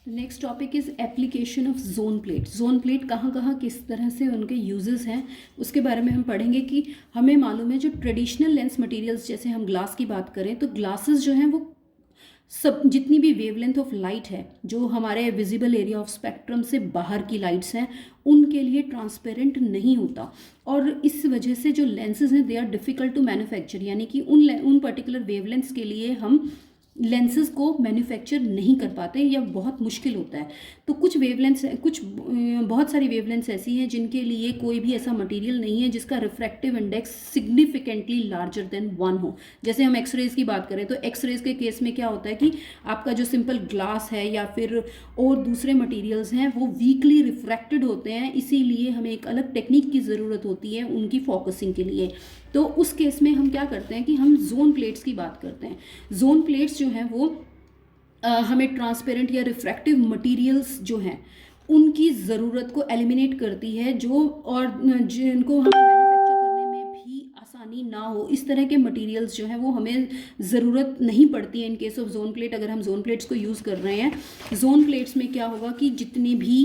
Next topic is application of zone plate. Zone plate कहाँ कहाँ किस तरह से उनके यूजेस हैं उसके बारे में हम पढ़ेंगे। कि हमें मालूम है जो ट्रेडिशनल लेंस मटेरियल्स, जैसे हम ग्लास की बात करें तो ग्लासेस जो हैं वो सब जितनी भी वेवलेंथ ऑफ लाइट है, जो हमारे विजिबल एरिया ऑफ स्पेक्ट्रम से बाहर की लाइट्स हैं, उनके लिए ट्रांसपेरेंट नहीं होता। और इस वजह से जो लेंसेज हैं they are difficult to manufacture, यानी कि उन पर्टिकुलर वेवलेंथ्स के लिए हम लेंसेज को मैन्युफैक्चर नहीं कर पाते या बहुत मुश्किल होता है। तो कुछ वेवलेंथ्स, बहुत सारी वेवलेंथ्स ऐसी हैं जिनके लिए कोई भी ऐसा मटेरियल नहीं है जिसका refractive index significantly larger than 1 हो। जैसे हम एक्सरेज की बात करें तो एक्सरेज के केस में क्या होता है कि आपका जो सिंपल ग्लास है या फिर और दूसरे मटेरियल्स हैं वो वीकली रिफ्रैक्टेड होते हैं, इसीलिए हमें एक अलग टेक्निक की ज़रूरत होती है उनकी फोकसिंग के लिए। तो उस केस में हम क्या करते हैं कि हम जोन प्लेट्स की बात करते हैं। जोन प्लेट्स जो हैं वो हमें ट्रांसपेरेंट या रिफ्रैक्टिव मटेरियल्स जो हैं उनकी ज़रूरत को एलिमिनेट करती है, जो और जिनको हम मैन्युफैक्चर करने में भी आसानी ना हो, इस तरह के मटेरियल्स जो हैं वो हमें ज़रूरत नहीं पड़ती है in case of zone plate. अगर हम जोन प्लेट्स को यूज़ कर रहे हैं, जोन प्लेट्स में क्या होगा कि जितनी भी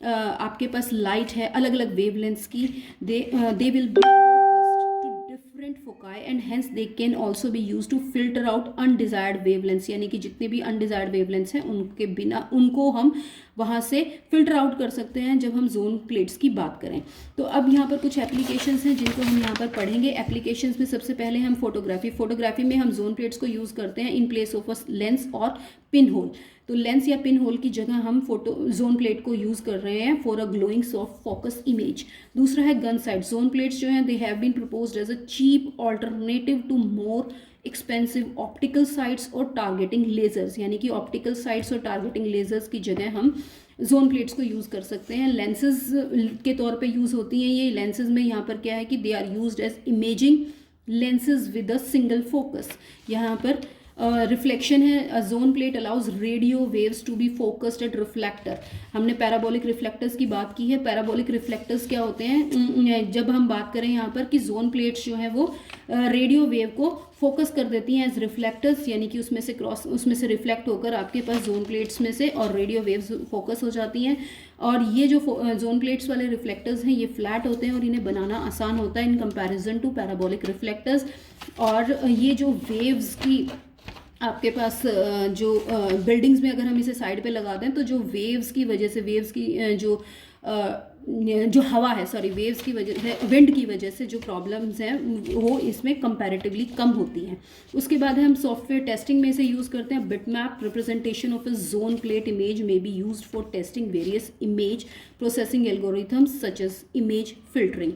आपके पास लाइट है अलग अलग वेवलेंथ्स की, they will be different foci and hence they can also be used to filter out undesired wavelengths, यानी कि जितने भी undesired wavelengths हैं उनके बिना उनको हम वहाँ से फिल्टर आउट कर सकते हैं जब हम जोन प्लेट्स की बात करें। तो अब यहाँ पर कुछ एप्लीकेशंस हैं जिनको हम यहाँ पर पढ़ेंगे। एप्लीकेशंस में सबसे पहले हम फोटोग्राफी में हम जोन प्लेट्स को यूज़ करते हैं in place of a lens और पिन होल। तो लेंस या पिन होल की जगह हम जोन प्लेट को यूज़ कर रहे हैं for a glowing soft focus image. दूसरा है गन साइट। जोन प्लेट्स जो हैं they have been proposed as a cheap alternative to more expensive optical sights और टारगेटिंग लेजर्स, यानी कि ऑप्टिकल साइट्स और टारगेटिंग लेजर्स की जगह हम जोन प्लेट्स को यूज़ कर सकते हैं। लेंसेज के तौर पे यूज़ होती हैं ये। लेंसेज में यहाँ पर क्या है कि they are used as imaging lenses with a single focus. यहाँ पर रिफ्लेक्शन है। Zone plate allows radio waves to be focused at reflector. हमने पैराबोलिक रिफ्लेक्टर्स की बात की है। पैराबोलिक रिफ्लेक्टर्स क्या होते हैं, जब हम बात करें यहाँ पर कि जोन प्लेट्स जो है वो रेडियो वेव को फोकस कर देती हैं एज रिफ्लेक्टर्स, यानी कि उसमें से रिफ्लेक्ट होकर आपके पास जोन प्लेट्स में से और रेडियो वेव्स फोकस हो जाती हैं। और ये जो जोन प्लेट्स वाले रिफ्लेक्टर्स हैं ये फ्लैट होते हैं और इन्हें बनाना आसान होता है in comparison to parabolic reflectors. और ये जो वेव्स की आपके पास जो बिल्डिंग्स में अगर हम इसे साइड पे लगा दें तो जो वेव्स की वजह से, वेव्स की जो हवा है, सॉरी वेव्स की वजह से, विंड की वजह से जो प्रॉब्लम्स हैं वो इसमें कंपैरेटिवली कम होती हैं। उसके बाद हम सॉफ्टवेयर टेस्टिंग में इसे यूज़ करते हैं। Bitmap representation of a zone plate image may be used for testing various image processing algorithms such as image filtering.